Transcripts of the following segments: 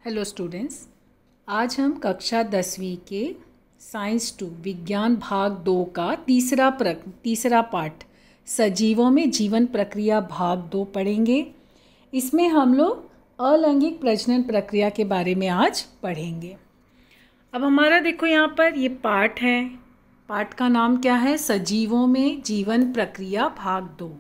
Hello students, आज हम कक्षा 10वीं के साइंस 2 विज्ञान भाग 2 का तीसरा पाठ सजीवों में जीवन प्रक्रिया भाग 2 पढ़ेंगे। इसमें हम लोग अलैंगिक प्रजनन प्रक्रिया के बारे में आज पढ़ेंगे। अब हमारा देखो यहाँ पर ये पाठ है। पाठ का नाम क्या है? सजीवों में जीवन प्रक्रिया भाग 2,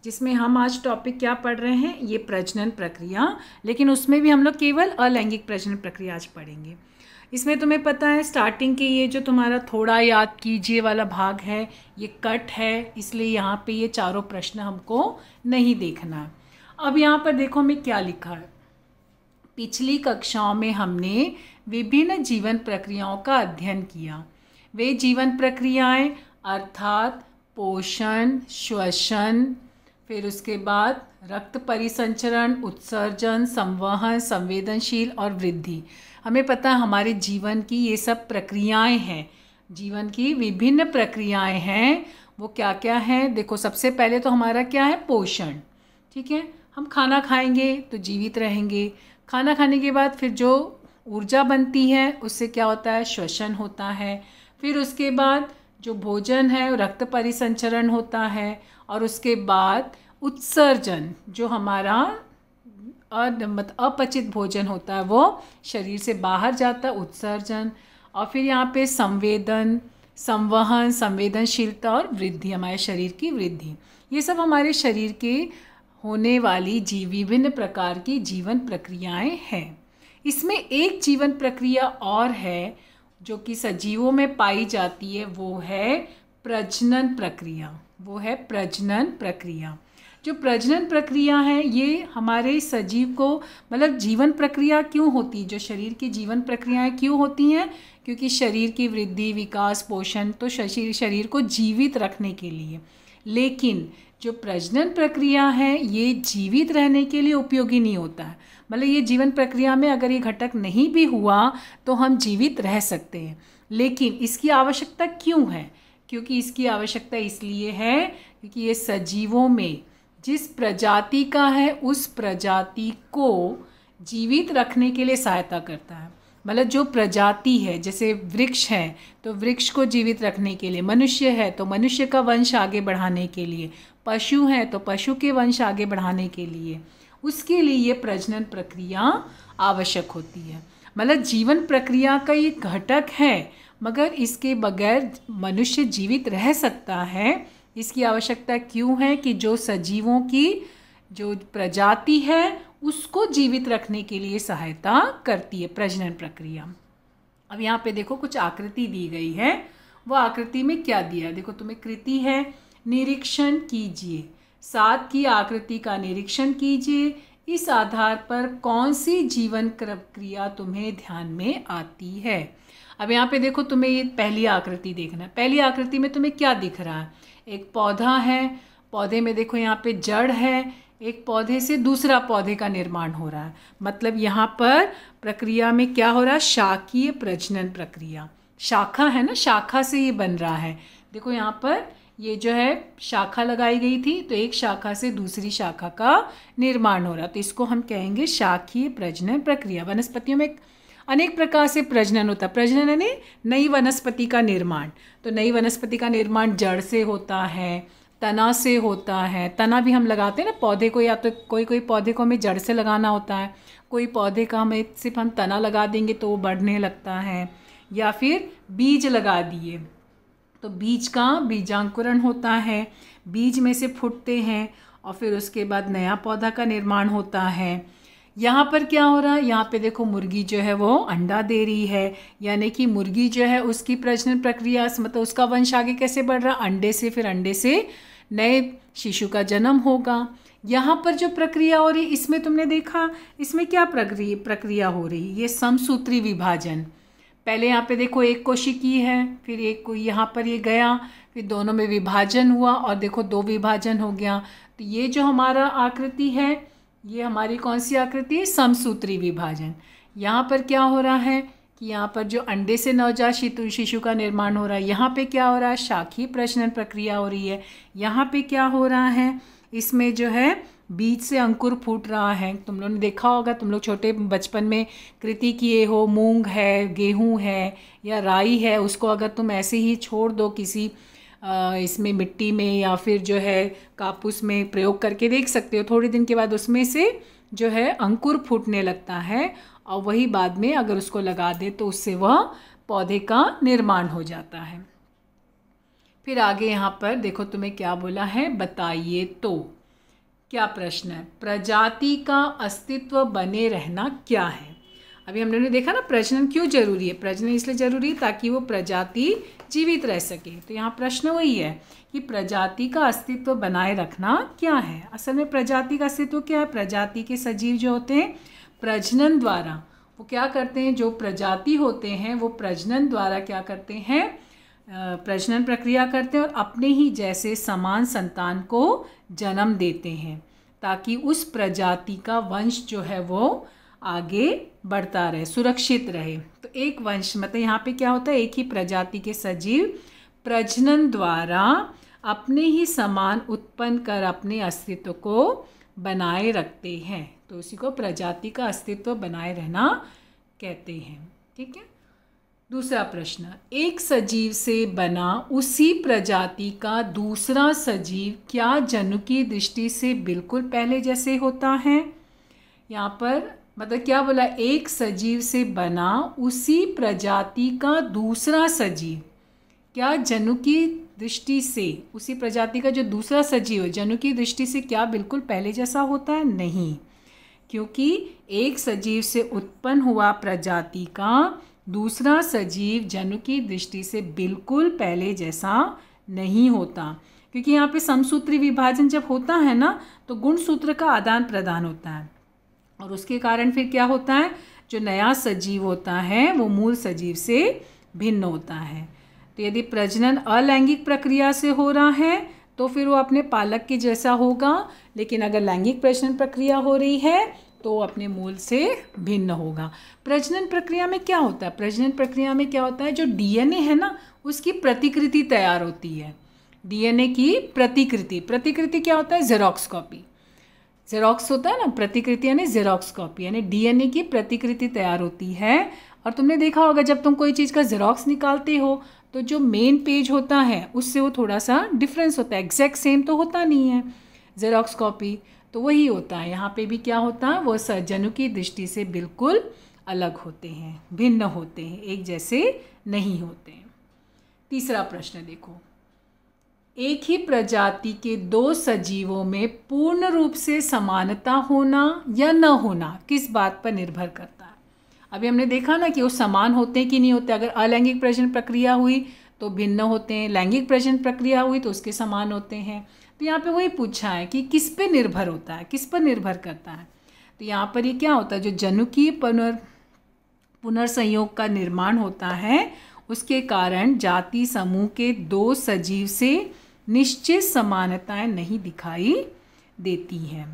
जिसमें हम आज टॉपिक क्या पढ़ रहे हैं? ये प्रजनन प्रक्रिया, लेकिन उसमें भी हम लोग केवल अलैंगिक प्रजनन प्रक्रिया आज पढ़ेंगे। इसमें तुम्हें पता है स्टार्टिंग के ये जो तुम्हारा थोड़ा याद कीजिए वाला भाग है, ये कट है, इसलिए यहाँ पे ये चारों प्रश्न हमको नहीं देखना है। अब यहाँ पर देखो हमें क्या लिखा है। पिछली कक्षाओं में हमने विभिन्न जीवन प्रक्रियाओं का अध्ययन किया। वे जीवन प्रक्रियाएं अर्थात पोषण, श्वसन, फिर उसके बाद रक्त परिसंचरण, उत्सर्जन, संवहन, संवेदनशील और वृद्धि। हमें पता है हमारे जीवन की ये सब प्रक्रियाएं हैं। जीवन की विभिन्न प्रक्रियाएं हैं। वो क्या क्या हैं? देखो, सबसे पहले तो हमारा क्या है? पोषण। ठीक है, हम खाना खाएंगे तो जीवित रहेंगे। खाना खाने के बाद फिर जो ऊर्जा बनती है उससे क्या होता है? श्वसन होता है। फिर उसके बाद जो भोजन है रक्त परिसंचरण होता है, और उसके बाद उत्सर्जन, जो हमारा अपचित भोजन होता है वो शरीर से बाहर जाता है, उत्सर्जन। और फिर यहाँ पे संवेदन, संवहन, संवेदनशीलता और वृद्धि, हमारे शरीर की वृद्धि। ये सब हमारे शरीर के होने वाली विभिन्न प्रकार की जीवन प्रक्रियाएं हैं। इसमें एक जीवन प्रक्रिया और है जो कि सजीवों में पाई जाती है, वो है प्रजनन प्रक्रिया। वो है प्रजनन प्रक्रिया। जो प्रजनन प्रक्रिया है ये हमारे सजीव को, मतलब जीवन प्रक्रिया क्यों होती है? जो शरीर की जीवन प्रक्रियाएं क्यों होती हैं? क्योंकि शरीर की वृद्धि, विकास, पोषण, तो शरीर को जीवित रखने के लिए। लेकिन जो प्रजनन प्रक्रिया है ये जीवित रहने के लिए उपयोगी नहीं होता है। मतलब ये जीवन प्रक्रिया में अगर ये घटक नहीं भी हुआ तो हम जीवित रह सकते हैं। लेकिन इसकी आवश्यकता क्यों है? क्योंकि इसकी आवश्यकता इसलिए है क्योंकि ये सजीवों में जिस प्रजाति का है उस प्रजाति को जीवित रखने के लिए सहायता करता है। मतलब जो प्रजाति है, जैसे वृक्ष है तो वृक्ष को जीवित रखने के लिए, मनुष्य है तो मनुष्य का वंश आगे बढ़ाने के लिए, पशु है तो पशु के वंश आगे बढ़ाने के लिए, उसके लिए ये प्रजनन प्रक्रिया आवश्यक होती है। मतलब जीवन प्रक्रिया का ये घटक है, मगर इसके बगैर मनुष्य जीवित रह सकता है। इसकी आवश्यकता क्यों है? कि जो सजीवों की जो प्रजाति है उसको जीवित रखने के लिए सहायता करती है प्रजनन प्रक्रिया। अब यहाँ पे देखो कुछ आकृति दी गई है। वो आकृति में क्या दिया है? देखो, तुम्हें कृति है, निरीक्षण कीजिए। 7 की आकृति का निरीक्षण कीजिए। इस आधार पर कौन सी जीवन प्रक्रिया तुम्हें ध्यान में आती है? अब यहाँ पे देखो, तुम्हें ये पहली आकृति देखना है। पहली आकृति में तुम्हें क्या दिख रहा है? एक पौधा है। पौधे में देखो यहाँ पे जड़ है। एक पौधे से दूसरा पौधे का निर्माण हो रहा है। मतलब यहाँ पर प्रक्रिया में क्या हो रहा है? शाखीय प्रजनन प्रक्रिया। शाखा है ना, शाखा से ये बन रहा है। देखो यहाँ पर ये जो है शाखा लगाई गई थी, तो एक शाखा से दूसरी शाखा का निर्माण हो रहा, तो इसको हम कहेंगे शाखीय प्रजनन प्रक्रिया। वनस्पतियों में अनेक प्रकार से प्रजनन होता है। प्रजनन यानी नई वनस्पति का निर्माण। तो नई वनस्पति का निर्माण जड़ से होता है, तना से होता है। तना भी हम लगाते हैं ना पौधे को, या तो कोई पौधे को हमें जड़ से लगाना होता है, कोई पौधे का हमें सिर्फ हम तना लगा देंगे तो वो बढ़ने लगता है, या फिर बीज लगा दिए तो बीज का बीजांकुरण होता है, बीज में से फूटते हैं और फिर उसके बाद नया पौधा का निर्माण होता है। यहाँ पर क्या हो रहा है? यहाँ पे देखो मुर्गी जो है वो अंडा दे रही है, यानी कि मुर्गी जो है उसकी प्रजनन प्रक्रिया, मतलब उसका वंश आगे कैसे बढ़ रहा? अंडे से, फिर अंडे से नए शिशु का जन्म होगा। यहाँ पर जो प्रक्रिया हो रही इसमें तुमने देखा, इसमें क्या प्रक्रिया हो रही? ये समसूत्री विभाजन। पहले यहाँ पे देखो एक कोशिकी है, फिर एक को यहाँ पर ये गया, फिर दोनों में विभाजन हुआ और देखो 2 विभाजन हो गया। तो ये जो हमारा आकृति है ये हमारी कौन सी आकृति है? समसूत्री विभाजन। यहाँ पर क्या हो रहा है कि यहाँ पर जो अंडे से नवजात शिशु का निर्माण हो रहा है, यहाँ पे क्या हो रहा है? शाखीय प्रजनन प्रक्रिया हो रही है। यहाँ पे क्या हो रहा है? इसमें जो है बीज से अंकुर फूट रहा है। तुम लोगों ने देखा होगा, तुम लोग छोटे बचपन में कृति किए हो, मूंग है, गेहूं है या राई है, उसको अगर तुम ऐसे ही छोड़ दो किसी इसमें मिट्टी में या फिर जो है कापूस में प्रयोग करके देख सकते हो, थोड़े दिन के बाद उसमें से जो है अंकुर फूटने लगता है और वही बाद में अगर उसको लगा दे तो उससे वह पौधे का निर्माण हो जाता है। फिर आगे यहाँ पर देखो तुम्हें क्या बोला है, बताइए तो क्या प्रश्न है, प्रजाति का अस्तित्व बने रहना क्या है। अभी हमने देखा ना प्रजनन क्यों जरूरी है, प्रजनन इसलिए जरूरी है ताकि वो प्रजाति जीवित रह सके। तो यहाँ प्रश्न वही है कि प्रजाति का अस्तित्व बनाए रखना क्या है। असल में प्रजाति का अस्तित्व क्या है, प्रजाति के सजीव जो होते हैं प्रजनन द्वारा वो क्या करते हैं, जो प्रजाति होते हैं वो प्रजनन द्वारा क्या करते हैं, प्रजनन प्रक्रिया करते हैं और अपने ही जैसे समान संतान को जन्म देते हैं ताकि उस प्रजाति का वंश जो है वो आगे बढ़ता रहे, सुरक्षित रहे। तो एक वंश मतलब यहाँ पे क्या होता है, एक ही प्रजाति के सजीव प्रजनन द्वारा अपने ही समान उत्पन्न कर अपने अस्तित्व को बनाए रखते हैं, तो उसी को प्रजाति का अस्तित्व बनाए रहना कहते हैं। ठीक है। दूसरा प्रश्न, एक सजीव से बना उसी प्रजाति का दूसरा सजीव क्या जन्म की दृष्टि से बिल्कुल पहले जैसे होता है। यहाँ पर मतलब क्या बोला, एक सजीव से बना उसी प्रजाति का दूसरा सजीव क्या जन्म की दृष्टि से, उसी प्रजाति का जो दूसरा सजीव है जन्म की दृष्टि से क्या बिल्कुल पहले जैसा होता है, नहीं, क्योंकि एक सजीव से उत्पन्न हुआ प्रजाति का दूसरा सजीव जन्म की दृष्टि से बिल्कुल पहले जैसा नहीं होता, क्योंकि यहाँ पे समसूत्री विभाजन जब होता है ना तो गुणसूत्र का आदान प्रदान होता है और उसके कारण फिर क्या होता है, जो नया सजीव होता है वो मूल सजीव से भिन्न होता है। तो यदि प्रजनन अलैंगिक प्रक्रिया से हो रहा है तो फिर वो अपने पालक के जैसा होगा, लेकिन अगर लैंगिक प्रजनन प्रक्रिया हो रही है तो अपने मूल से भिन्न होगा। प्रजनन प्रक्रिया में क्या होता है, प्रजनन प्रक्रिया में क्या होता है, जो डीएनए है ना उसकी प्रतिकृति तैयार होती है। डीएनए की प्रतिकृति, प्रतिकृति क्या होता है, जेरोक्स कॉपी, जेरोक्स होता है ना, प्रतिकृति यानी जेरोक्स कॉपी, यानी डीएनए की प्रतिकृति तैयार होती है। और तुमने देखा होगा जब तुम कोई चीज़ का जेरोक्स निकालते हो तो जो मेन पेज होता है उससे वो थोड़ा सा डिफरेंस होता है, एग्जैक्ट सेम तो होता नहीं है जेरोक्स कॉपी, तो वही होता है यहाँ पे भी क्या होता है, वो जन्म की दृष्टि से बिल्कुल अलग होते हैं, भिन्न होते हैं, एक जैसे नहीं होते हैं। तीसरा प्रश्न देखो, एक ही प्रजाति के दो सजीवों में पूर्ण रूप से समानता होना या न होना किस बात पर निर्भर करता है। अभी हमने देखा ना कि वो समान होते हैं कि नहीं होते, अगर अलैंगिक प्रजनन प्रक्रिया हुई तो भिन्न होते हैं, लैंगिक प्रजनन प्रक्रिया हुई तो उसके समान होते हैं। तो यहाँ पे वही पूछा है कि किस पे निर्भर होता है, किस पर निर्भर करता है। तो यहाँ पर ये क्या होता है, जो जनुकीय पुनर्संयोग का निर्माण होता है उसके कारण जाति समूह के दो सजीव से निश्चित समानताएं नहीं दिखाई देती हैं।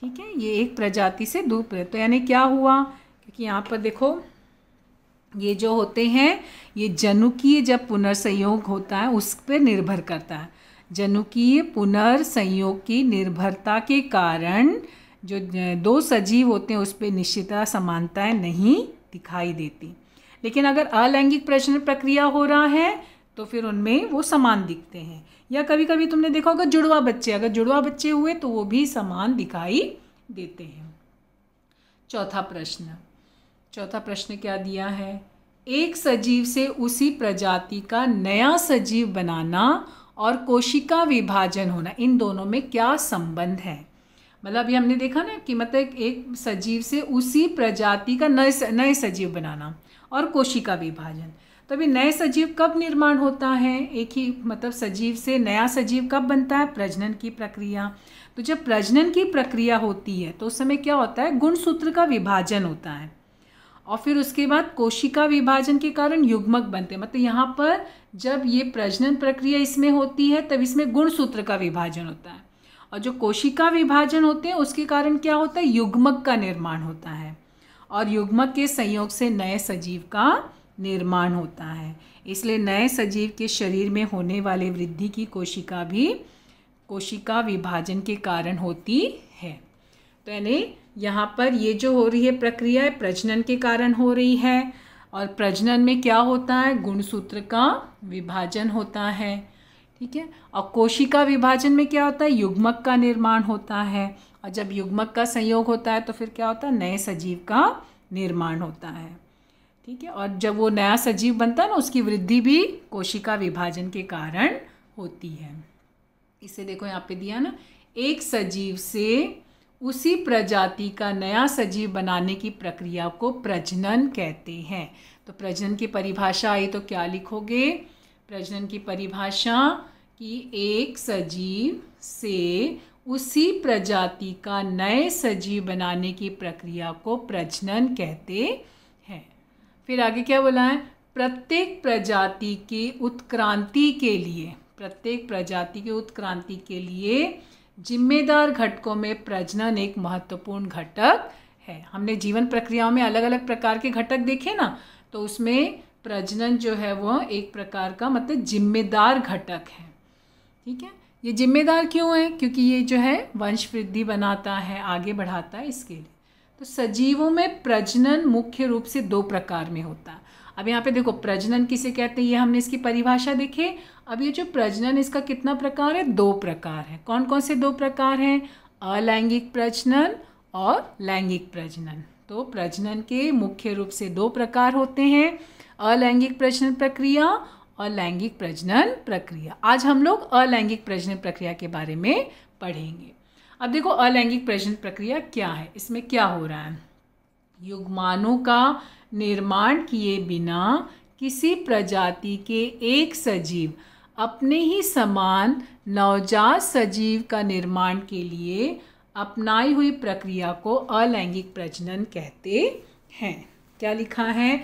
ठीक है, ये एक प्रजाति से दूसरे, तो यानी क्या हुआ, क्योंकि यहाँ पर देखो ये जो होते हैं ये जनुकीय जब पुनर्संयोग होता है उस पर निर्भर करता है। जनुकीय पुनर्संयोग की निर्भरता के कारण जो दो सजीव होते हैं उस पर निश्चितता समानताएं नहीं दिखाई देती, लेकिन अगर अलैंगिक प्रजनन प्रक्रिया हो रहा है तो फिर उनमें वो समान दिखते हैं। या कभी कभी तुमने देखा होगा जुड़वा बच्चे, अगर जुड़वा बच्चे हुए तो वो भी समान दिखाई देते हैं। चौथा प्रश्न क्या दिया है, एक सजीव से उसी प्रजाति का नया सजीव बनाना और कोशिका विभाजन होना, इन दोनों में क्या संबंध है। मतलब अभी हमने देखा ना कि मतलब एक सजीव से उसी प्रजाति का नए सजीव बनाना और कोशिका विभाजन, तो अभी नए सजीव कब निर्माण होता है, एक ही मतलब सजीव से नया सजीव कब बनता है, प्रजनन की प्रक्रिया। तो जब प्रजनन की प्रक्रिया होती है तो उस समय क्या होता है, गुणसूत्र का विभाजन होता है और फिर उसके बाद कोशिका विभाजन के कारण युग्मक बनते हैं। मतलब यहाँ पर जब ये प्रजनन प्रक्रिया इसमें होती है तब इसमें गुणसूत्र का विभाजन होता है और जो कोशिका विभाजन होते हैं उसके कारण क्या होता है, युग्मक का निर्माण होता है और युग्मक के संयोग से नए सजीव का निर्माण होता है। इसलिए नए सजीव के शरीर में होने वाले वृद्धि की कोशिका भी कोशिका विभाजन के कारण होती है। तो यानी यहाँ पर ये जो हो रही है प्रक्रिया है प्रजनन के कारण हो रही है, और प्रजनन में क्या होता है, गुणसूत्र का विभाजन होता है। ठीक है, और कोशिका विभाजन में क्या होता है, युग्मक का निर्माण होता है, और जब युग्मक का संयोग होता है तो फिर क्या होता है, नए सजीव का निर्माण होता है। ठीक है, और जब वो नया सजीव बनता है ना, उसकी वृद्धि भी कोशिका विभाजन के कारण होती है। इसे देखो यहाँ पे दिया ना, एक सजीव से उसी प्रजाति का नया सजीव बनाने की प्रक्रिया को प्रजनन कहते हैं। तो प्रजनन की परिभाषा आई तो क्या लिखोगे, प्रजनन की परिभाषा कि एक सजीव से उसी प्रजाति का नए सजीव बनाने की प्रक्रिया को प्रजनन कहते हैं। फिर आगे क्या बोला है, प्रत्येक प्रजाति की उत्क्रांति के लिए, प्रत्येक प्रजाति की उत्क्रांति के लिए जिम्मेदार घटकों में प्रजनन एक महत्वपूर्ण घटक है। हमने जीवन प्रक्रियाओं में अलग अलग प्रकार के घटक देखे ना, तो उसमें प्रजनन जो है वह एक प्रकार का मतलब जिम्मेदार घटक है। ठीक है, ये जिम्मेदार क्यों है, क्योंकि ये जो है वंश वृद्धि बनाता है, आगे बढ़ाता है, इसके लिए। तो सजीवों में प्रजनन मुख्य रूप से 2 प्रकार में होता है। अब यहाँ पे देखो प्रजनन किसे कहते हैं, ये हमने इसकी परिभाषा देखे। अब ये जो प्रजनन इसका कितना प्रकार है, 2 प्रकार है। कौन कौन से 2 प्रकार हैं, अलैंगिक प्रजनन और लैंगिक प्रजनन। तो प्रजनन के मुख्य रूप से 2 प्रकार होते हैं, अलैंगिक प्रजनन प्रक्रिया और लैंगिक प्रजनन प्रक्रिया। आज हम लोग अलैंगिक प्रजनन प्रक्रिया के बारे में पढ़ेंगे। अब देखो अलैंगिक प्रजनन प्रक्रिया क्या है, इसमें क्या हो रहा है, युग्माणु का निर्माण किए बिना किसी प्रजाति के एक सजीव अपने ही समान नवजात सजीव का निर्माण के लिए अपनाई हुई प्रक्रिया को अलैंगिक प्रजनन कहते हैं। क्या लिखा है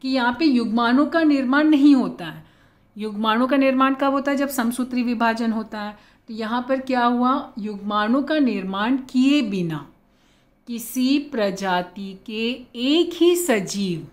कि यहाँ पे युग्माणु का निर्माण नहीं होता है। युग्माणु का निर्माण कब होता है, जब समसूत्री विभाजन होता है। तो यहाँ पर क्या हुआ, युग्माणु का निर्माण किए बिना किसी प्रजाति के एक ही सजीव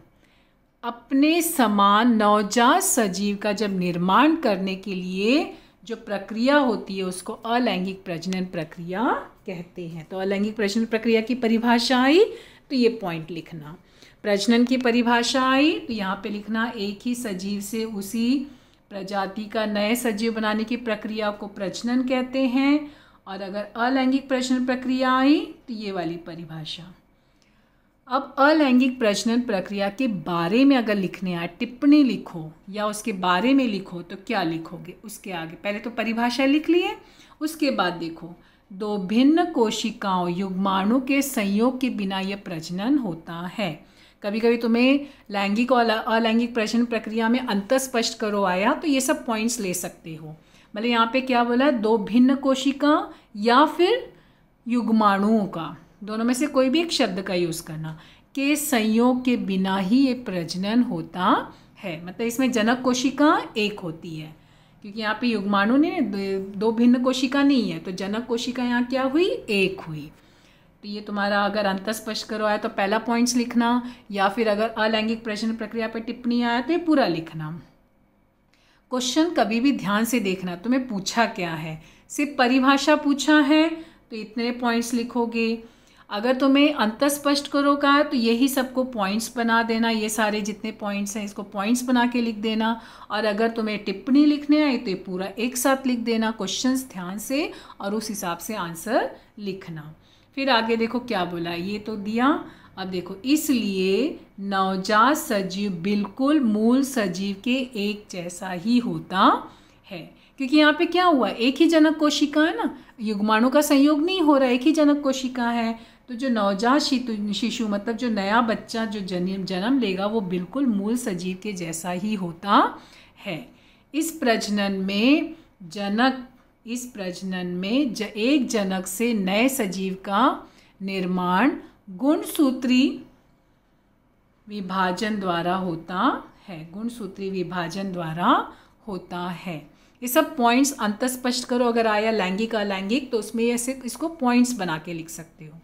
अपने समान नवजात सजीव का जब निर्माण करने के लिए जो प्रक्रिया होती है उसको अलैंगिक प्रजनन प्रक्रिया कहते हैं। तो अलैंगिक प्रजनन प्रक्रिया की परिभाषा आई तो ये पॉइंट लिखना, प्रजनन की परिभाषा आई तो यहाँ पे लिखना, एक ही सजीव से उसी प्रजाति का नए सजीव बनाने की प्रक्रिया को प्रजनन कहते हैं। और अगर अलैंगिक प्रजनन प्रक्रिया आई तो ये वाली परिभाषा। अब अलैंगिक प्रजनन प्रक्रिया के बारे में अगर लिखने आए, टिप्पणी लिखो या उसके बारे में लिखो तो क्या लिखोगे, उसके आगे पहले तो परिभाषा लिख लिए, उसके बाद देखो 2 भिन्न कोशिकाओं युग्माणु के संयोग के बिना यह प्रजनन होता है। कभी कभी तुम्हें लैंगिक और अलैंगिक प्रजनन प्रक्रिया में अंतर स्पष्ट करो आया तो ये सब पॉइंट्स ले सकते हो। मतलब यहाँ पे क्या बोला, 2 भिन्न कोशिका या फिर युग्माणुओं का, दोनों में से कोई भी एक शब्द का यूज़ करना, के संयोग के बिना ही ये प्रजनन होता है। मतलब इसमें जनक कोशिका एक होती है, क्योंकि यहाँ पे युग्माणु नहीं, 2 भिन्न कोशिका नहीं है, तो जनक कोशिका यहाँ क्या हुई, एक हुई। तो ये तुम्हारा अगर अंतर स्पष्ट करो आया तो पहला पॉइंट्स लिखना, या फिर अगर अलैंगिक प्रजनन प्रक्रिया पर टिप्पणी आया तो ये पूरा लिखना। क्वेश्चन कभी भी ध्यान से देखना, तुम्हें पूछा क्या है, सिर्फ परिभाषा पूछा है तो इतने पॉइंट्स लिखोगे। अगर तुम्हें अंतर स्पष्ट करो का तो यही सबको पॉइंट्स बना देना, ये सारे जितने पॉइंट्स हैं इसको पॉइंट्स बना के लिख देना। और अगर तुम्हें टिप्पणी लिखने आए तो ये पूरा एक साथ लिख देना, क्वेश्चंस ध्यान से, और उस हिसाब से आंसर लिखना। फिर आगे देखो क्या बोला, ये तो दिया। अब देखो, इसलिए नवजात सजीव बिल्कुल मूल सजीव के एक जैसा ही होता है, क्योंकि यहाँ पे क्या हुआ, एक ही जनक कोशिका है ना, युग्माणु का संयोग नहीं हो रहा, एक ही जनक कोशिका है। तो जो नवजात शिशु मतलब जो नया बच्चा जो जन्म लेगा वो बिल्कुल मूल सजीव के जैसा ही होता है। इस प्रजनन में एक जनक से नए सजीव का निर्माण गुणसूत्री विभाजन द्वारा होता है, गुणसूत्री विभाजन द्वारा होता है। ये सब पॉइंट्स अंतर स्पष्ट करो, अगर आया लैंगिक अलैंगिक तो उसमें ऐसे इसको पॉइंट्स बना के लिख सकते हो।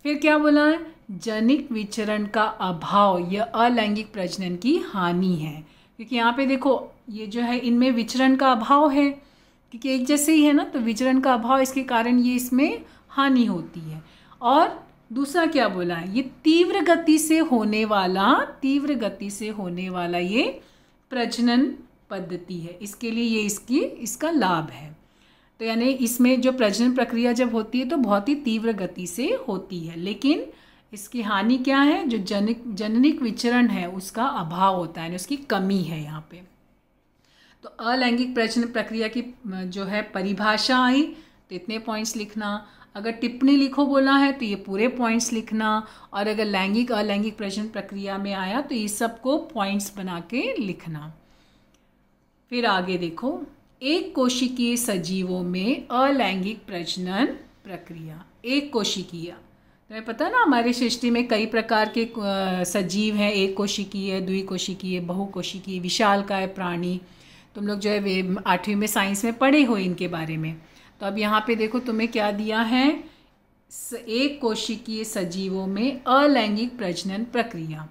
फिर क्या बोला है, जनिक विचरण का अभाव यह अलैंगिक प्रजनन की हानि है, क्योंकि यहाँ पे देखो ये जो है इनमें विचरण का अभाव है, क्योंकि एक जैसे ही है ना, तो विचरण का अभाव इसके कारण ये इसमें हानि होती है। और दूसरा क्या बोला है, ये तीव्र गति से होने वाला ये प्रजनन पद्धति है, इसके लिए ये इसका लाभ है। तो यानी इसमें जो प्रजनन प्रक्रिया जब होती है तो बहुत ही तीव्र गति से होती है, लेकिन इसकी हानि क्या है, जो जननिक विचरण है उसका अभाव होता है, उसकी कमी है यहाँ पे। तो अलैंगिक प्रजनन प्रक्रिया की जो है परिभाषा आई तो इतने पॉइंट्स लिखना, अगर टिप्पणी लिखो बोला है तो ये पूरे पॉइंट्स लिखना, और अगर लैंगिक अलैंगिक प्रजनन प्रक्रिया में आया तो ये सबको पॉइंट्स बना के लिखना। फिर आगे देखो, एक कोशिकीय सजीवों में अलैंगिक प्रजनन प्रक्रिया। एक कोशिकीय, तुम्हें पता है ना हमारी सृष्टि में कई प्रकार के सजीव हैं, एक कोशिकीय, द्विकोशिकीय, बहुकोशिकीय, विशालकाय प्राणी। तुम लोग जो है 8वीं में साइंस में पढ़े हो इनके बारे में। तो अब यहाँ पे देखो तुम्हें क्या दिया है, एक कोशिकीय सजीवों में अलैंगिक प्रजनन प्रक्रिया।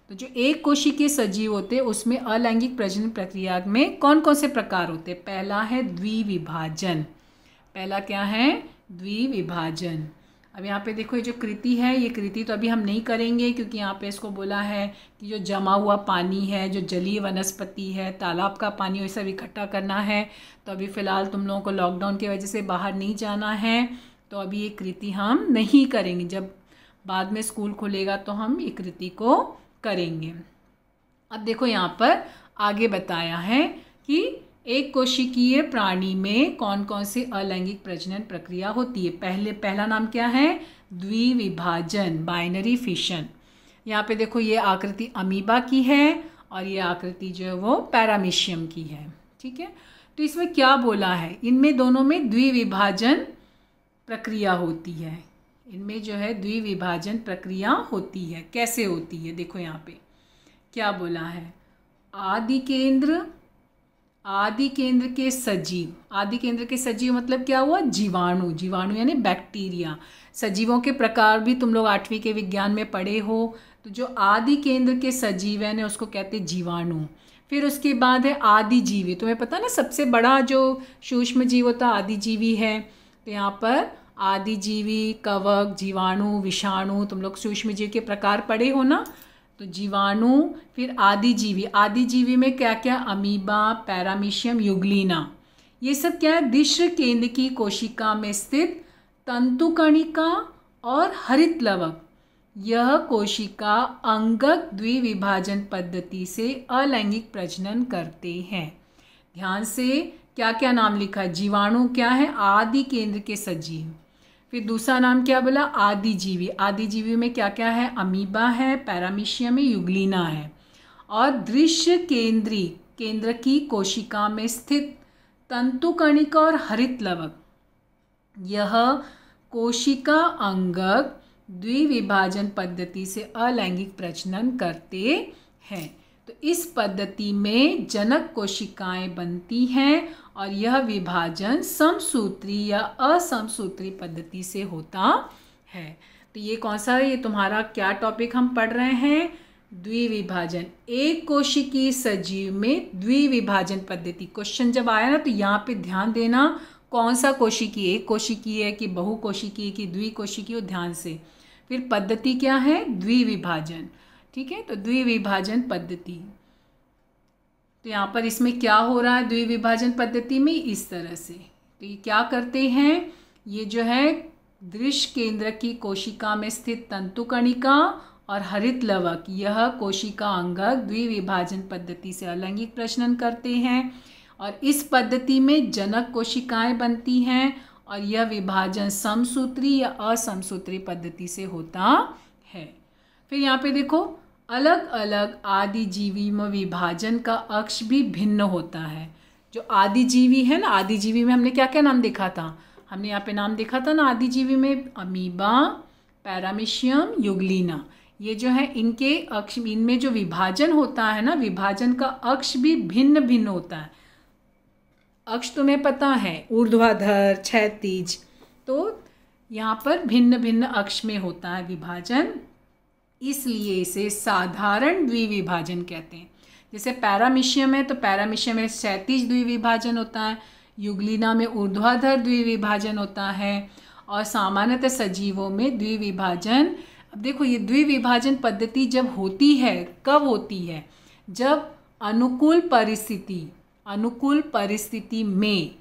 तो जो एक कोशिकीय सजीव होते हैं उसमें अलैंगिक प्रजनन प्रक्रिया में कौन कौन से प्रकार होते हैं। पहला है द्विविभाजन। पहला क्या है, द्विविभाजन। अब यहाँ पे देखो ये जो कृति है, ये कृति तो अभी हम नहीं करेंगे क्योंकि यहाँ पे इसको बोला है कि जो जमा हुआ पानी है, जो जलीय वनस्पति है, तालाब का पानी, वो सब इकट्ठा करना है। तो अभी फ़िलहाल तुम लोगों को लॉकडाउन की वजह से बाहर नहीं जाना है, तो अभी ये कृति हम नहीं करेंगे। जब बाद में स्कूल खुलेगा तो हम ये कृति को करेंगे। अब देखो यहाँ पर आगे बताया है कि एक कोशिकीय प्राणी में कौन कौन से अलैंगिक प्रजनन प्रक्रिया होती है। पहला नाम क्या है, द्विविभाजन, बाइनरी फिशन। यहाँ पे देखो ये आकृति अमीबा की है और ये आकृति जो है वो पैरामीशियम की है, ठीक है। तो इसमें क्या बोला है, इनमें दोनों में द्विविभाजन प्रक्रिया होती है। इनमें जो है द्विविभाजन प्रक्रिया होती है। कैसे होती है, देखो यहाँ पे क्या बोला है, आदि केंद्र के सजीव। आदि केंद्र के सजीव मतलब क्या हुआ, जीवाणु। जीवाणु यानी बैक्टीरिया। सजीवों के प्रकार भी तुम लोग 8वीं के विज्ञान में पढ़े हो। तो जो आदि केंद्र के सजीव है ना उसको कहते हैं जीवाणु। फिर उसके बाद है आदिजीवी। तुम्हें पता ना सबसे बड़ा जो सूक्ष्म जीव होता है आदिजीवी है। तो यहाँ पर आदिजीवी, कवक, जीवाणु, विषाणु, तुम लोग सूक्ष्म जीव के प्रकार पढ़े हो ना। तो जीवाणु, फिर आदिजीवी। आदिजीवी में क्या क्या, अमीबा, पैरामीशियम, युग्लिना। ये सब क्या है, दिश्र केंद्र की कोशिका में स्थित तंतुकणिका और हरित लवक। यह कोशिका अंगक द्विविभाजन पद्धति से अलैंगिक प्रजनन करते हैं। ध्यान से क्या क्या नाम लिखा है, जीवाणु क्या है, आदि केंद्र के सजीव। फिर दूसरा नाम क्या बोला, आदिजीवी। आदिजीवी में क्या क्या है, अमीबा है, पैरामीशियम है, युग्लिना है। और दृश्य केंद्र की कोशिका में स्थित तंतुकणिका और हरित लवक। यह कोशिका अंगक द्विविभाजन पद्धति से अलैंगिक प्रजनन करते हैं। तो इस पद्धति में जनक कोशिकाएं बनती हैं और यह विभाजन समसूत्री या असमसूत्री पद्धति से होता है। तो ये कौन सा है, ये तुम्हारा क्या टॉपिक हम पढ़ रहे हैं, द्विविभाजन। एक कोशिकीय सजीव में द्विविभाजन पद्धति। क्वेश्चन जब आया ना तो यहाँ पे ध्यान देना कौन सा कोशिकीय, एक कोशिकीय है कि बहुकोशिकीय की द्विकोशिकीय, ध्यान से। फिर पद्धति क्या है, द्विविभाजन, ठीक है। तो द्विविभाजन पद्धति, तो यहाँ पर इसमें क्या हो रहा है द्विविभाजन पद्धति में, इस तरह से। तो ये क्या करते हैं, ये जो है दृश्य केंद्र की कोशिका में स्थित तंतुकणिका और हरित लवक, यह कोशिका अंगक द्विविभाजन पद्धति से अलैंगिक प्रजनन करते हैं। और इस पद्धति में जनक कोशिकाएं बनती हैं और यह विभाजन समसूत्री या असमसूत्री पद्धति से होता है। फिर यहाँ पे देखो अलग अलग आदिजीवी में विभाजन का अक्ष भी भिन्न होता है। जो आदिजीवी है ना, आदिजीवी में हमने क्या क्या नाम देखा था, हमने यहाँ पे नाम देखा था ना आदिजीवी में, अमीबा, पैरामीशियम, युग्लिना। ये जो है इनके अक्ष, इनमें जो विभाजन होता है ना, विभाजन का अक्ष भी भिन्न भिन्न होता है। अक्ष तुम्हें पता है, ऊर्ध्वाधर, क्षैतिज। तो यहाँ पर भिन्न भिन्न अक्ष में होता है विभाजन, इसलिए इसे साधारण द्विविभाजन कहते हैं। जैसे पैरामीशियम है तो पैरामीशियम में क्षैतिज द्विविभाजन होता है, युग्लिना में ऊर्ध्वाधर द्विविभाजन होता है, और सामान्यतः सजीवों में द्विविभाजन, अब देखो ये द्विविभाजन पद्धति जब होती है, कब होती है? जब अनुकूल परिस्थिति में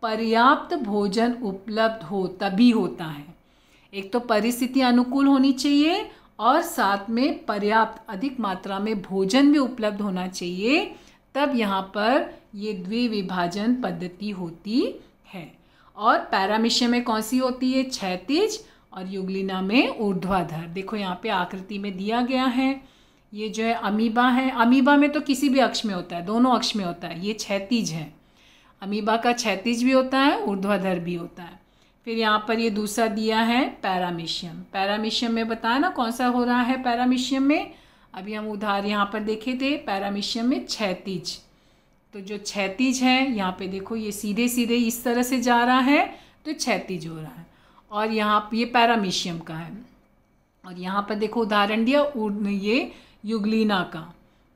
पर्याप्त भोजन उपलब्ध हो, तभी होता है। एक तो परिस्थिति अनुकूल होनी चाहिए और साथ में पर्याप्त अधिक मात्रा में भोजन भी उपलब्ध होना चाहिए, तब यहाँ पर ये द्विविभाजन पद्धति होती है। और पैरामीशियम में कौन सी होती है? क्षैतिज, और युग्लिना में ऊर्ध्वाधर। देखो यहाँ पे आकृति में दिया गया है, ये जो है अमीबा है। अमीबा में तो किसी भी अक्ष में होता है, दोनों अक्ष में होता है, ये क्षैतिज है। अमीबा का क्षैतिज भी होता है, ऊर्ध्वाधर भी होता है। फिर यहाँ पर ये दूसरा दिया है पैरामीशियम। पैरामीशियम में बताया ना कौन सा हो रहा है पैरामीशियम में, अभी हम उदाहरण यहाँ पर देखे थे। पैरामीशियम में क्षैतिज, तो जो क्षैतिज है यहाँ पे देखो ये सीधे सीधे इस तरह से जा रहा है तो क्षैतिज हो रहा है, और यहाँ ये पैरामीशियम का है। और यहाँ पर देखो उदाहरण दिया ये युग्लिना का,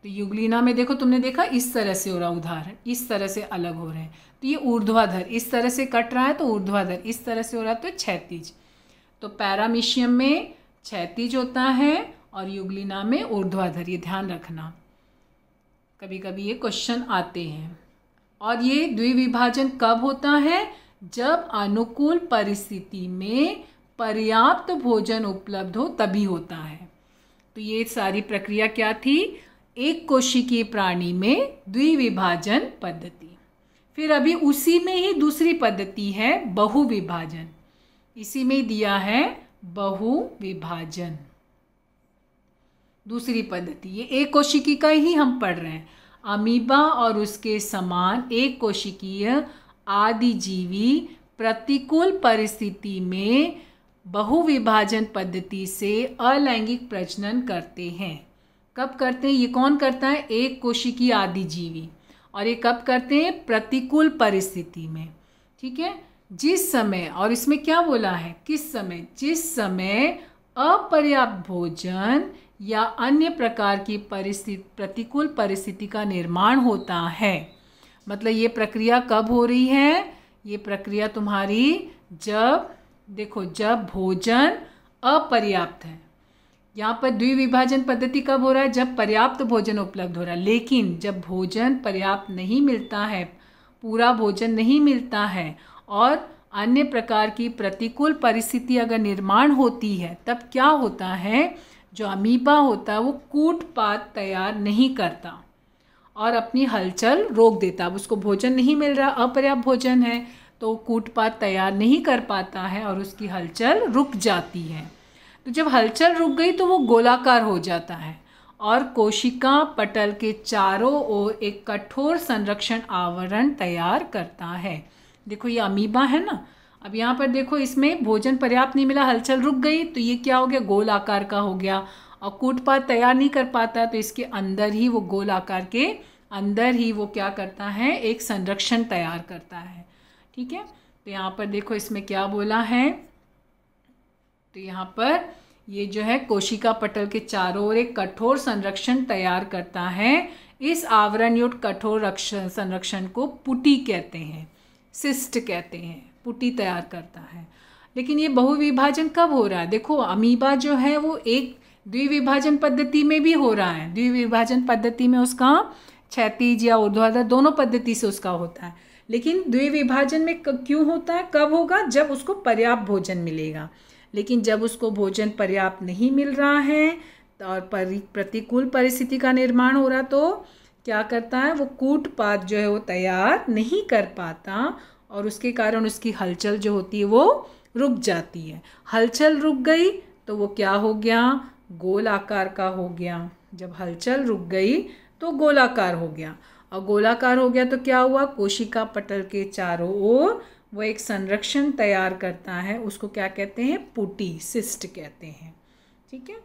तो युग्लिना में देखो तुमने देखा इस तरह से हो रहा, उदाहरण इस तरह से अलग हो रहे हैं, तो ये ऊर्ध्वाधर इस तरह से कट रहा है तो ऊर्ध्वाधर, इस तरह से हो रहा है तो क्षैतिज। तो पैरामीशियम में क्षैतिज होता है और युग्लिना में ऊर्ध्वाधर, ये ध्यान रखना, कभी कभी ये क्वेश्चन आते हैं। और ये द्विविभाजन कब होता है? जब अनुकूल परिस्थिति में पर्याप्त भोजन उपलब्ध हो, तभी होता है। तो ये सारी प्रक्रिया क्या थी? एक कोशिकीय प्राणी में द्विविभाजन पद्धति। फिर अभी उसी में ही दूसरी पद्धति है बहुविभाजन, इसी में दिया है बहुविभाजन, दूसरी पद्धति। ये एक कोशिकी का ही हम पढ़ रहे हैं। अमीबा और उसके समान एक कोशिकीय आदिजीवी प्रतिकूल परिस्थिति में बहुविभाजन पद्धति से अलैंगिक प्रजनन करते हैं। कब करते हैं? ये कौन करता है? एक कोशिकीय आदिजीवी। और ये कब करते हैं? प्रतिकूल परिस्थिति में। ठीक है, जिस समय, और इसमें क्या बोला है, किस समय? जिस समय अपर्याप्त भोजन या अन्य प्रकार की प्रतिकूल परिस्थिति का निर्माण होता है। मतलब ये प्रक्रिया कब हो रही है? ये प्रक्रिया तुम्हारी जब, देखो, जब भोजन अपर्याप्त है। यहाँ पर द्विविभाजन पद्धति कब हो रहा है? जब पर्याप्त भोजन उपलब्ध हो रहा है। लेकिन जब भोजन पर्याप्त नहीं मिलता है, पूरा भोजन नहीं मिलता है और अन्य प्रकार की प्रतिकूल परिस्थिति अगर निर्माण होती है, तब क्या होता है? जो अमीबा होता है वो कूटपाद तैयार नहीं करता और अपनी हलचल रोक देता। अब उसको भोजन नहीं मिल रहा, अपर्याप्त भोजन है, तो कूटपाद तैयार नहीं कर पाता है और उसकी हलचल रुक जाती है। तो जब हलचल रुक गई तो वो गोलाकार हो जाता है और कोशिका पटल के चारों ओर एक कठोर संरक्षण आवरण तैयार करता है। देखो ये अमीबा है ना, अब यहाँ पर देखो इसमें भोजन पर्याप्त नहीं मिला, हलचल रुक गई, तो ये क्या हो गया? गोल आकार का हो गया। और कूटपाद तैयार नहीं कर पाता तो इसके अंदर ही वो गोल आकार के अंदर ही वो क्या करता है? एक संरक्षण तैयार करता है। ठीक है, तो यहाँ पर देखो इसमें क्या बोला है, तो यहाँ पर ये जो है कोशिका पटल के चारों ओर एक कठोर संरक्षण तैयार करता है। इस आवरण युक्त कठोर संरक्षण को पुटी कहते हैं, सिस्ट कहते हैं, पुटी तैयार करता है। लेकिन ये बहुविभाजन कब हो रहा है? देखो अमीबा जो है वो एक द्विविभाजन पद्धति में भी हो रहा है। द्विविभाजन पद्धति में उसका क्षैतिज या ऊर्ध्वाधर दोनों पद्धति से उसका होता है। लेकिन द्विविभाजन में क्यों होता है? कब होगा? जब उसको पर्याप्त भोजन मिलेगा। लेकिन जब उसको भोजन पर्याप्त नहीं मिल रहा है और प्रतिकूल परिस्थिति का निर्माण हो रहा, तो क्या करता है? वो कूटपाद जो है वो तैयार नहीं कर पाता और उसके कारण उसकी हलचल जो होती है वो रुक जाती है। हलचल रुक गई तो वो क्या हो गया? गोल आकार का हो गया। जब हलचल रुक गई तो गोलाकार हो गया, और गोलाकार हो गया तो क्या हुआ? कोशिका पटल के चारों ओर वो एक संरक्षण तैयार करता है, उसको क्या कहते हैं? पुटी, सिस्ट कहते हैं। ठीक है,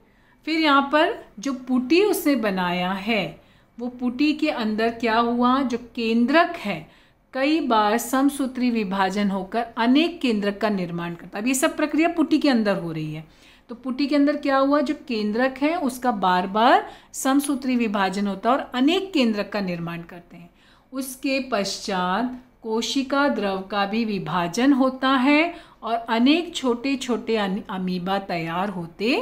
फिर यहाँ पर जो पुटी उसने बनाया है, वो पुटी के अंदर क्या हुआ? जो केंद्रक है कई बार समसूत्री विभाजन होकर अनेक केंद्रक का निर्माण करता है। अब ये सब प्रक्रिया पुटी के अंदर हो रही है, तो पुटी के अंदर क्या हुआ? जो केंद्रक है उसका बार बार समसूत्री विभाजन होता है और अनेक केंद्रक का निर्माण करते हैं। उसके पश्चात कोशिका द्रव का भी विभाजन होता है और अनेक छोटे छोटे अमीबा तैयार होते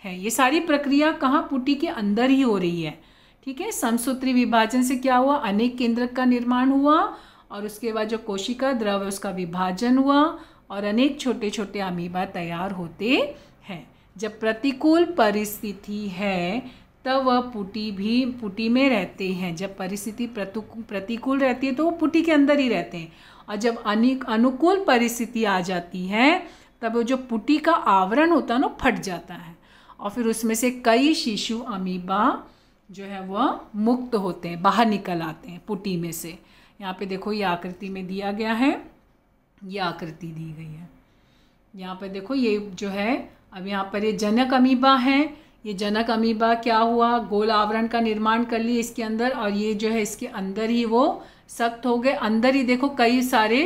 हैं। ये सारी प्रक्रिया कहाँ, पुटी के अंदर ही हो रही है। ठीक है, समसूत्री विभाजन से क्या हुआ, अनेक केंद्रक का निर्माण हुआ और उसके बाद जो कोशिका द्रव है उसका विभाजन हुआ और अनेक छोटे छोटे अमीबा तैयार होते हैं। जब प्रतिकूल परिस्थिति है तब वह पुटी में रहते हैं। जब परिस्थिति प्रतिकूल रहती है तो वो पुटी के अंदर ही रहते हैं और जब अनुकूल परिस्थिति आ जाती है तब वो जो पुटी का आवरण होता है ना फट जाता है और फिर उसमें से कई शिशु अमीबा जो है वह मुक्त होते हैं, बाहर निकल आते हैं पुटी में से। यहाँ पे देखो ये आकृति में दिया गया है, ये आकृति दी गई है। यहाँ पर देखो ये जो है, अब यहाँ पर ये जनक अमीबा है। ये जनक अमीबा क्या हुआ, गोल आवरण का निर्माण कर लिए इसके अंदर और ये जो है इसके अंदर ही वो सख्त हो गए। अंदर ही देखो कई सारे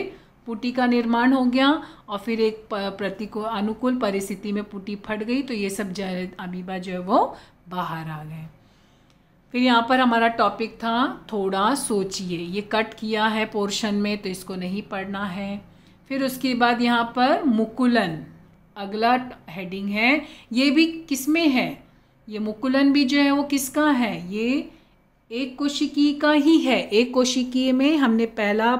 पुटी का निर्माण हो गया और फिर एक प्रतिकूल अनुकूल परिस्थिति में पुटी फट गई तो ये सब अमीबा जो है वो बाहर आ गए। फिर यहाँ पर हमारा टॉपिक था थोड़ा सोचिए। ये कट किया है पोर्शन में तो इसको नहीं पढ़ना है। फिर उसके बाद यहाँ पर मुकुलन अगला हेडिंग है। ये भी किसमें है, ये मुकुलन भी जो है वो किसका है, ये एक कोशिकीय का ही है। एक कोशिकीय में हमने पहला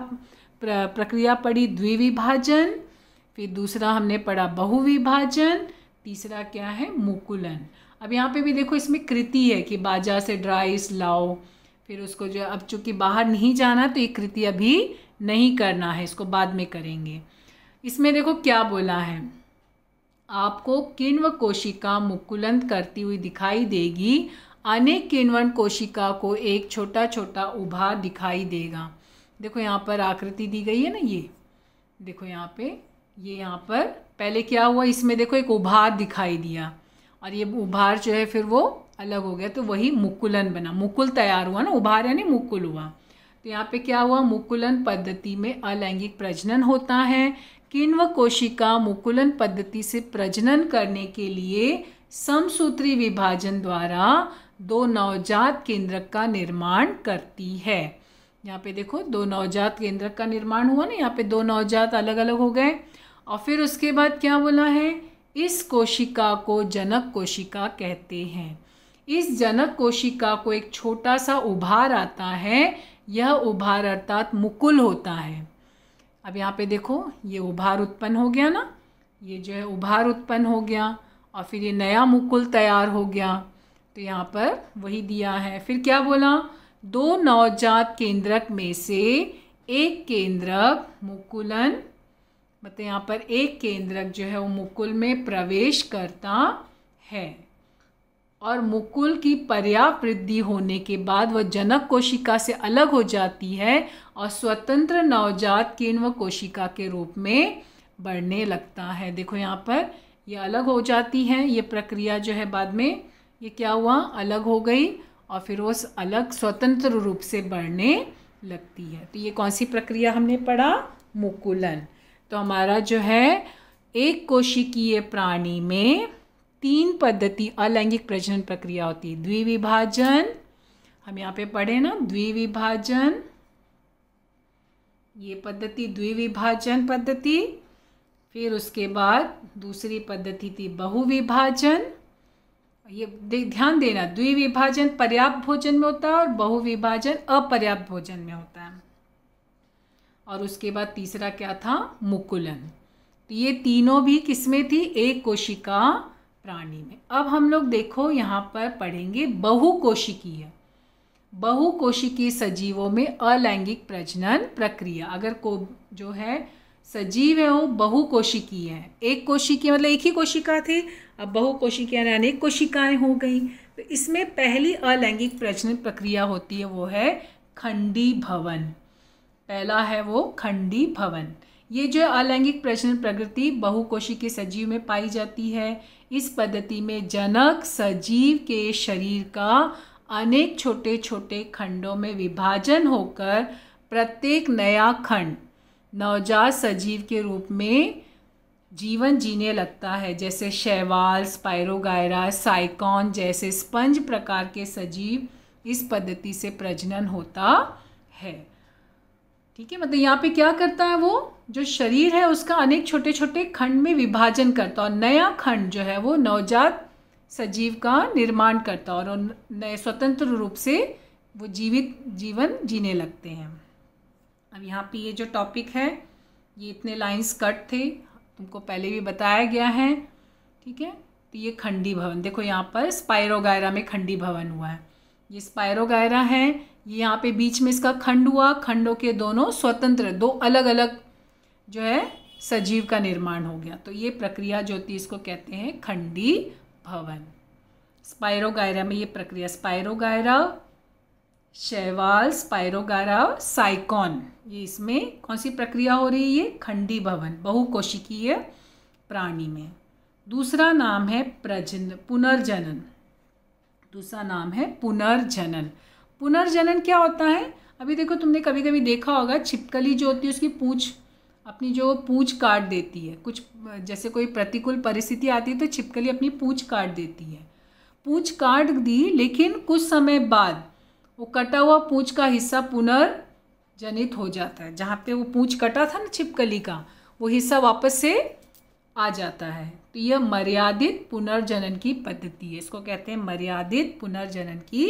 प्रक्रिया पढ़ी द्विविभाजन, फिर दूसरा हमने पढ़ा बहुविभाजन, तीसरा क्या है मुकुलन। अब यहाँ पे भी देखो इसमें कृति है कि बाजार से ड्राइस लाओ, फिर उसको जो अब चूँकि बाहर नहीं जाना तो ये कृति अभी नहीं करना है, इसको बाद में करेंगे। इसमें देखो क्या बोला है, आपको किण्व कोशिका मुकुलन करती हुई दिखाई देगी। अनेक किण्वन कोशिका को एक छोटा छोटा उभार दिखाई देगा। देखो यहाँ पर आकृति दी गई है ना, ये देखो यहाँ पे, ये यहाँ पर पहले क्या हुआ, इसमें देखो एक उभार दिखाई दिया और ये उभार जो है फिर वो अलग हो गया तो वही मुकुलन बना, मुकुल तैयार हुआ ना, उभार यानी मुकुल हुआ। तो यहाँ पे क्या हुआ, मुकुलन पद्धति में अलैंगिक प्रजनन होता है। किण्व कोशिका मुकुलन पद्धति से प्रजनन करने के लिए समसूत्री विभाजन द्वारा दो नवजात केंद्रक का निर्माण करती है। यहाँ पे देखो दो नवजात केंद्रक का निर्माण हुआ ना, यहाँ पे दो नवजात अलग अलग हो गए और फिर उसके बाद क्या बोला है, इस कोशिका को जनक कोशिका कहते हैं। इस जनक कोशिका को एक छोटा सा उभार आता है, यह उभार अर्थात मुकुल होता है। अब यहाँ पे देखो ये उभार उत्पन्न हो गया ना, ये जो है उभार उत्पन्न हो गया और फिर ये नया मुकुल तैयार हो गया। तो यहाँ पर वही दिया है। फिर क्या बोला, दो नवजात केंद्रक में से एक केंद्रक मुकुलन, मतलब यहाँ पर एक केंद्रक जो है वो मुकुल में प्रवेश करता है और मुकुल की पर्याप्त वृद्धि होने के बाद वह जनक कोशिका से अलग हो जाती है और स्वतंत्र नवजात किण्व कोशिका के रूप में बढ़ने लगता है। देखो यहाँ पर ये अलग हो जाती है, ये प्रक्रिया जो है बाद में ये क्या हुआ, अलग हो गई और फिर वो अलग स्वतंत्र रूप से बढ़ने लगती है। तो ये कौन सी प्रक्रिया हमने पढ़ा, मुकुलन। तो हमारा जो है एक कोशिकीय प्राणी में तीन पद्धति अलैंगिक प्रजनन प्रक्रिया होती है। द्विविभाजन, हम यहाँ पे पढ़े ना द्विविभाजन, ये पद्धति द्विविभाजन पद्धति। फिर उसके बाद दूसरी पद्धति थी बहुविभाजन। ये ध्यान देना, द्विविभाजन पर्याप्त भोजन में होता है और बहुविभाजन अपर्याप्त भोजन में होता है। और उसके बाद तीसरा क्या था, मुकुलन। तो ये तीनों भी किसमें थी, एक कोशिका प्राणी में। अब हम लोग देखो यहाँ पर पढ़ेंगे बहुकोशिकीय। बहुकोशिकीय सजीवों में अलैंगिक प्रजनन प्रक्रिया। अगर को जो है सजीव है वो बहुकोशिकीय है। एक कोशिकीय मतलब एक ही कोशिका थी, अब बहुकोशिकीय यानी अनेक कोशिकाएं हो गई। तो इसमें पहली अलैंगिक प्रजनन प्रक्रिया होती है वो है खंडी भवन। पहला है वो खंडी भवन। ये जो अलैंगिक प्रजनन प्रगति बहुकोशिकीय सजीव में पाई जाती है। इस पद्धति में जनक सजीव के शरीर का अनेक छोटे छोटे खंडों में विभाजन होकर प्रत्येक नया खंड नवजात सजीव के रूप में जीवन जीने लगता है। जैसे शैवाल, स्पाइरोगायरा, साइकॉन जैसे स्पंज प्रकार के सजीव इस पद्धति से प्रजनन होता है। ठीक है, मतलब यहाँ पे क्या करता है, वो जो शरीर है उसका अनेक छोटे छोटे खंड में विभाजन करता है और नया खंड जो है वो नवजात सजीव का निर्माण करता है और नए स्वतंत्र रूप से वो जीवित जीवन जीने लगते हैं। अब यहाँ पे ये जो टॉपिक है ये इतने लाइंस कट थे, तुमको पहले भी बताया गया है। ठीक है, तो ये खंडी भवन, देखो यहाँ पर स्पाइरोगायरा में खंडी भवन हुआ है, ये स्पाइरोगायरा है, ये यहाँ पे बीच में इसका खंड हुआ, खंडों के दोनों स्वतंत्र दो अलग अलग जो है सजीव का निर्माण हो गया। तो ये प्रक्रिया जो होती है इसको कहते हैं खंडी भवन। स्पाइरोगायरा में ये प्रक्रिया, स्पाइरोगायरा, शैवाल, स्पाइरोगायरा, साइकॉन, ये इसमें कौन सी प्रक्रिया हो रही है, ये खंडी भवन बहुकोशिकीय प्राणी में। दूसरा नाम है पुनर्जनन, दूसरा नाम है पुनर्जनन। पुनर्जनन क्या होता है, अभी देखो तुमने कभी कभी देखा होगा छिपकली जो होती है उसकी पूंछ, अपनी जो पूंछ काट देती है, कुछ जैसे कोई प्रतिकूल परिस्थिति आती है तो छिपकली अपनी पूंछ काट देती है, पूंछ काट दी, लेकिन कुछ समय बाद वो कटा हुआ पूंछ का हिस्सा पुनर्जनित हो जाता है, जहाँ पे वो पूंछ कटा था ना छिपकली का, वो हिस्सा वापस से आ जाता है। तो यह मर्यादित पुनर्जनन की पद्धति है, इसको कहते हैं मर्यादित पुनर्जनन की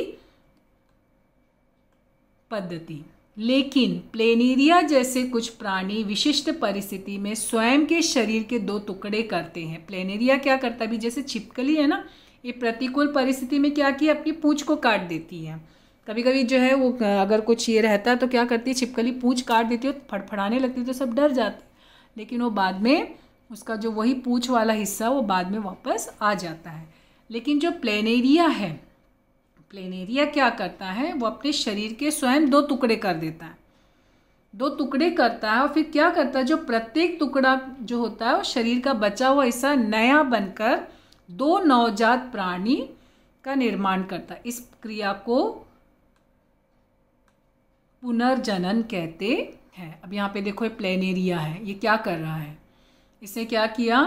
पद्धति। लेकिन प्लेनेरिया जैसे कुछ प्राणी विशिष्ट परिस्थिति में स्वयं के शरीर के दो टुकड़े करते हैं। प्लेनेरिया क्या करता है, अभी जैसे छिपकली है ना, ये प्रतिकूल परिस्थिति में क्या किया, अपनी पूंछ को काट देती है। कभी कभी जो है वो अगर कुछ ये रहता है तो क्या करती है छिपकली, पूंछ काट देती है, फड़फड़ाने लगती है तो सब डर जाते हैं, लेकिन वो बाद में उसका जो वही पूंछ वाला हिस्सा वो बाद में वापस आ जाता है। लेकिन जो प्लेनेरिया है, प्लेनेरिया क्या करता है, वो अपने शरीर के स्वयं दो टुकड़े कर देता है, दो टुकड़े करता है और फिर क्या करता है, जो प्रत्येक टुकड़ा जो होता है वो शरीर का बचा हुआ हिस्सा नया बनकर दो नवजात प्राणी का निर्माण करता है। इस क्रिया को पुनर्जनन कहते हैं। अब यहाँ पे देखो ये प्लेनेरिया है, ये क्या कर रहा है, इसने क्या किया,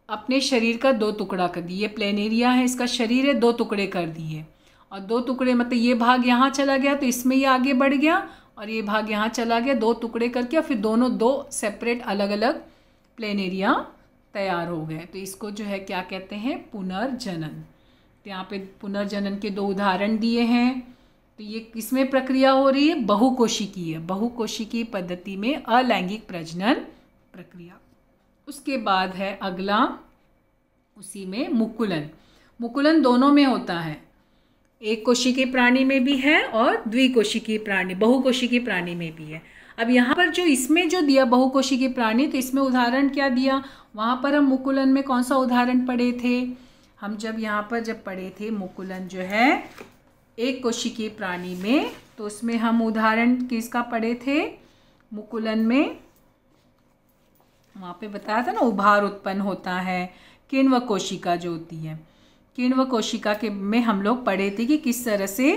अपने शरीर का दो टुकड़ा कर दिए। ये प्लेनेरिया है, इसका शरीर है, दो टुकड़े कर दिए और दो टुकड़े मतलब ये भाग यहाँ चला गया तो इसमें ये आगे बढ़ गया और ये भाग यहाँ चला गया, दो टुकड़े करके और फिर दोनों दो सेपरेट अलग अलग प्लेनेरिया तैयार हो गए। तो इसको जो है क्या कहते हैं, पुनर्जनन। तो यहाँ पे पुनर्जनन के दो उदाहरण दिए हैं। तो ये किसमें प्रक्रिया हो रही है, बहुकोशिकीय, बहुकोशिकीय पद्धति में अलैंगिक प्रजनन प्रक्रिया। उसके बाद है अगला, उसी में मुकुलन। मुकुलन दोनों में होता है, एक कोशिकीय प्राणी में भी है और द्विकोशिकीय प्राणी, बहुकोशिकीय प्राणी में भी है। अब यहाँ पर जो इसमें जो दिया बहुकोशिकीय प्राणी, तो इसमें उदाहरण क्या दिया, वहाँ पर हम मुकुलन में कौन सा उदाहरण पढ़े थे, हम जब यहाँ पर जब पढ़े थे मुकुलन जो है एक कोशिकीय प्राणी में, तो उसमें हम उदाहरण किसका पढ़े थे, मुकुलन में वहाँ पे बताया था ना उभार उत्पन्न होता है, किण्व कोशिका जो होती है, किण्व कोशिका के में हम लोग पढ़े थे कि किस तरह से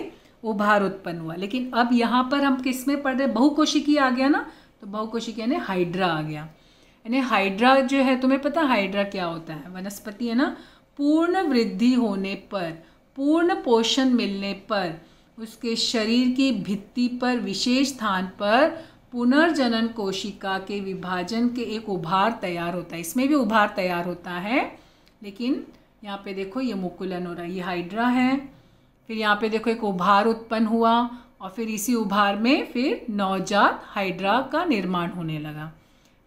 उभार उत्पन्न हुआ। लेकिन अब यहाँ पर हम किस में पढ़ रहे, बहुकोशिकीय आ गया ना, तो बहुकोशिकीय यानी हाइड्रा आ गया। यानी हाइड्रा जो है, तुम्हें पता हाइड्रा क्या होता है, वनस्पति है ना, पूर्ण वृद्धि होने पर, पूर्ण पोषण मिलने पर उसके शरीर की भित्ति पर विशेष स्थान पर पुनर्जनन कोशिका के विभाजन के एक उभार तैयार होता है। इसमें भी उभार तैयार होता है, लेकिन यहाँ पे देखो ये मुकुलन हो रहा है, ये हाइड्रा है, फिर यहाँ पे देखो एक उभार उत्पन्न हुआ और फिर इसी उभार में फिर नवजात हाइड्रा का निर्माण होने लगा।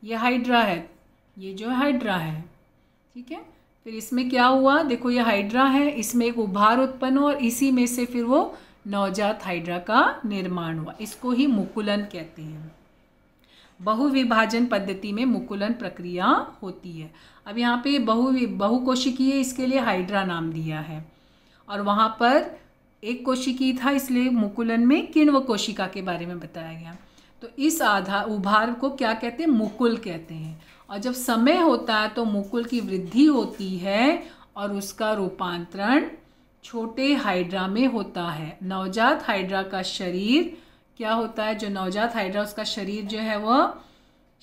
ये हाइड्रा है, ये जो हाइड्रा है, ठीक है। फिर इसमें क्या हुआ, देखो ये हाइड्रा है, इसमें एक उभार उत्पन्न हुआ और इसी में से फिर वो नवजात हाइड्रा का निर्माण हुआ। इसको ही मुकुलन कहते हैं। बहुविभाजन पद्धति में मुकुलन प्रक्रिया होती है। अब यहाँ पे बहुकोशिकीय, इसके लिए हाइड्रा नाम दिया है और वहाँ पर एक कोशिकीय था, इसलिए मुकुलन में किण्व कोशिका के बारे में बताया गया। तो इस उभार को क्या कहते हैं, मुकुल कहते हैं। और जब समय होता है तो मुकुल की वृद्धि होती है और उसका रूपांतरण छोटे हाइड्रा में होता है। नवजात हाइड्रा का शरीर क्या होता है, जो नवजात हाइड्रा उसका शरीर जो है वह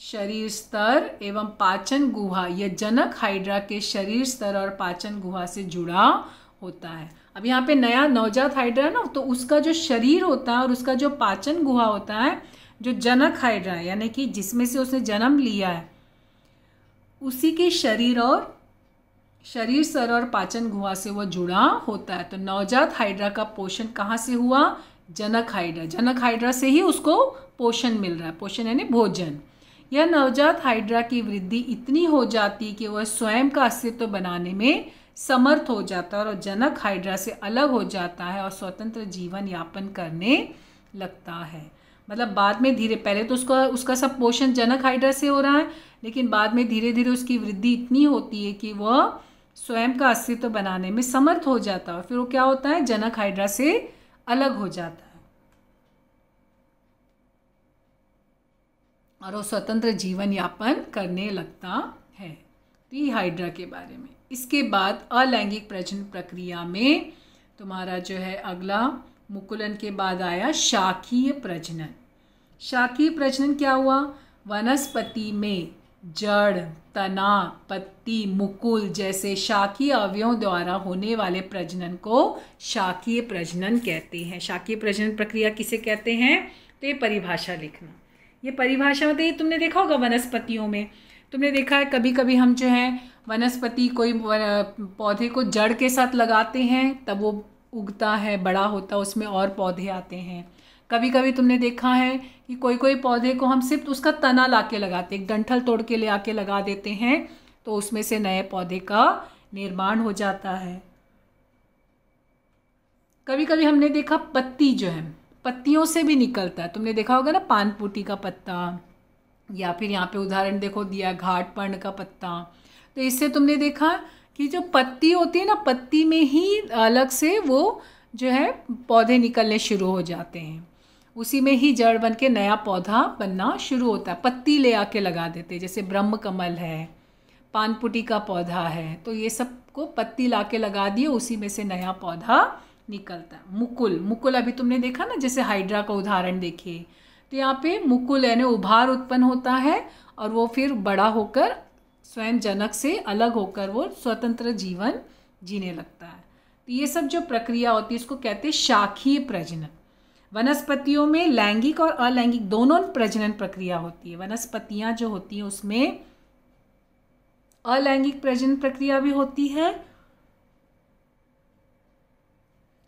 शरीर स्तर एवं पाचन गुहा, यह जनक हाइड्रा के शरीर स्तर और पाचन गुहा से जुड़ा होता है। अब यहाँ पे नया नवजात हाइड्रा ना, तो उसका जो शरीर होता है और उसका जो पाचन गुहा होता है जो जनक हाइड्रा है यानी कि जिसमें से उसने जन्म लिया है उसी के शरीर सर और पाचन गुहा से वह जुड़ा होता है। तो नवजात हाइड्रा का पोषण कहाँ से हुआ? जनक हाइड्रा से ही उसको पोषण मिल रहा है। पोषण यानी भोजन। यह नवजात हाइड्रा की वृद्धि इतनी हो जाती कि वह स्वयं का अस्तित्व बनाने में समर्थ हो जाता है और जनक हाइड्रा से अलग हो जाता है और स्वतंत्र जीवन यापन करने लगता है। मतलब बाद में धीरे, पहले तो उसका सब पोषण जनक हाइड्रा से हो रहा है, लेकिन बाद में धीरे धीरे उसकी वृद्धि इतनी होती है कि वह स्वयं का अस्तित्व बनाने में समर्थ हो जाता है। फिर वो क्या होता है? जनक हाइड्रा से अलग हो जाता है और वो स्वतंत्र जीवन यापन करने लगता है। तो ये हाइड्रा के बारे में। इसके बाद अलैंगिक प्रजनन प्रक्रिया में तुम्हारा जो है अगला मुकुलन के बाद आया शाखीय प्रजनन। शाखीय प्रजनन क्या हुआ? वनस्पति में जड़, तना, पत्ती, मुकुल जैसे शाखीय अवयवों द्वारा होने वाले प्रजनन को शाखीय प्रजनन कहते हैं। शाखीय प्रजनन प्रक्रिया किसे कहते हैं? तो ये परिभाषा लिखना। ये परिभाषा मतलब ये तुमने देखा होगा वनस्पतियों में, तुमने देखा है कभी कभी हम जो है वनस्पति कोई पौधे को जड़ के साथ लगाते हैं तब वो उगता है, बड़ा होता है, उसमें और पौधे आते हैं। कभी कभी तुमने देखा है कि कोई पौधे को हम सिर्फ उसका तना लाके लगाते, एक डंठल तोड़ के ले आके लगा देते हैं तो उसमें से नए पौधे का निर्माण हो जाता है। कभी कभी हमने देखा पत्ती जो है पत्तियों से भी निकलता है। तुमने देखा होगा ना पानपुटी का पत्ता, या फिर यहाँ पे उदाहरण देखो दिया घाट पर्ण का पत्ता। तो इससे तुमने देखा कि जो पत्ती होती है ना, पत्ती में ही अलग से वो जो है पौधे निकलने शुरू हो जाते हैं, उसी में ही जड़ बन के नया पौधा बनना शुरू होता है। पत्ती ले आके लगा देते हैं, जैसे ब्रह्म कमल है, पानपुटी का पौधा है, तो ये सबको पत्ती ला के लगा दिए, उसी में से नया पौधा निकलता है। मुकुल अभी तुमने देखा ना, जैसे हाइड्रा का उदाहरण देखिए, तो यहाँ पे मुकुल यानी उभार उत्पन्न होता है और वो फिर बड़ा होकर स्वयं जनक से अलग होकर वो स्वतंत्र जीवन जीने लगता है। तो ये सब जो प्रक्रिया होती है इसको कहते हैं शाखीय प्रजनन। वनस्पतियों में लैंगिक और अलैंगिक दोनों प्रजनन प्रक्रिया होती है। वनस्पतियां जो होती हैं उसमें अलैंगिक प्रजनन प्रक्रिया भी होती है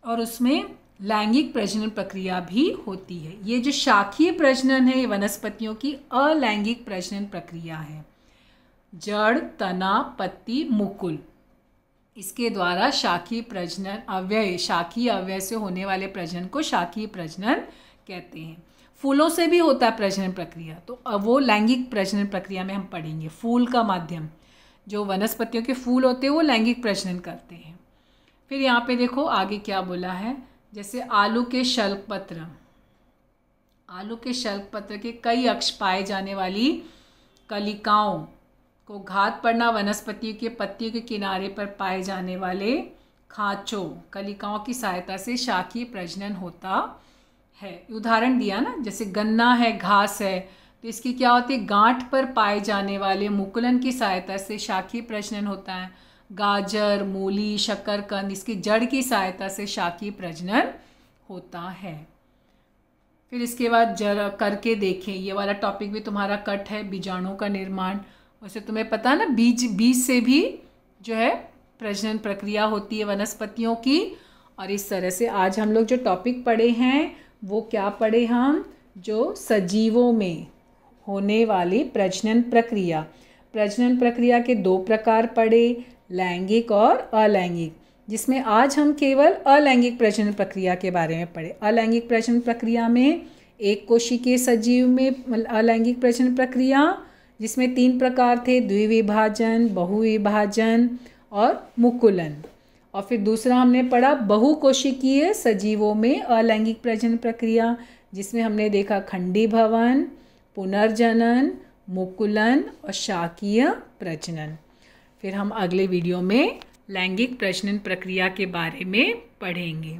और उसमें लैंगिक प्रजनन प्रक्रिया भी होती है। ये जो शाखीय प्रजनन है ये वनस्पतियों की अलैंगिक प्रजनन प्रक्रिया है। जड़, तना, पत्ती, मुकुल, इसके द्वारा शाखीय प्रजनन शाखीय अव्यय से होने वाले प्रजनन को शाखीय प्रजनन कहते हैं। फूलों से भी होता है प्रजनन प्रक्रिया, तो अब वो लैंगिक प्रजनन प्रक्रिया में हम पढ़ेंगे। फूल का माध्यम, जो वनस्पतियों के फूल होते हैं वो लैंगिक प्रजनन करते हैं। फिर यहाँ पे देखो आगे क्या बोला है, जैसे आलू के शल्क पत्र के कई अक्ष पाए जाने वाली कलिकाओं को घात पड़ना वनस्पतियों के पत्तियों के किनारे पर पाए जाने वाले खांचों कलिकाओं की सहायता से शाखीय प्रजनन होता है। उदाहरण दिया ना, जैसे गन्ना है, घास है, तो इसकी क्या होती है, गांठ पर पाए जाने वाले मुकुलन की सहायता से शाखीय प्रजनन होता है। गाजर, मूली, शकरकंद, इसकी जड़ की सहायता से शाखीय प्रजनन होता है। फिर इसके बाद जरा करके देखें, ये वाला टॉपिक भी तुम्हारा कट है, बीजाणुओं का निर्माण। वैसे तुम्हें पता है ना, बीज से भी जो है प्रजनन प्रक्रिया होती है वनस्पतियों की। और इस तरह से आज हम लोग जो टॉपिक पढ़े हैं वो क्या पढ़े हम, जो सजीवों में होने वाली प्रजनन प्रक्रिया के दो प्रकार पढ़े, लैंगिक और अलैंगिक, जिसमें आज हम केवल अलैंगिक प्रजनन प्रक्रिया के बारे में पढ़े। अलैंगिक प्रजनन प्रक्रिया में एक कोशिकीय सजीव में अलैंगिक प्रजनन प्रक्रिया, जिसमें 3 प्रकार थे, द्विविभाजन, बहुविभाजन और मुकुलन। और फिर दूसरा हमने पढ़ा बहुकोशिकीय सजीवों में अलैंगिक प्रजनन प्रक्रिया, जिसमें हमने देखा खंडीभवन, पुनर्जनन, मुकुलन और शाकीय प्रजनन। फिर हम अगले वीडियो में लैंगिक प्रजनन प्रक्रिया के बारे में पढ़ेंगे।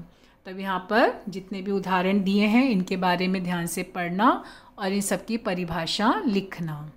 तब यहाँ पर जितने भी उदाहरण दिए हैं इनके बारे में ध्यान से पढ़ना और इन सब की परिभाषा लिखना।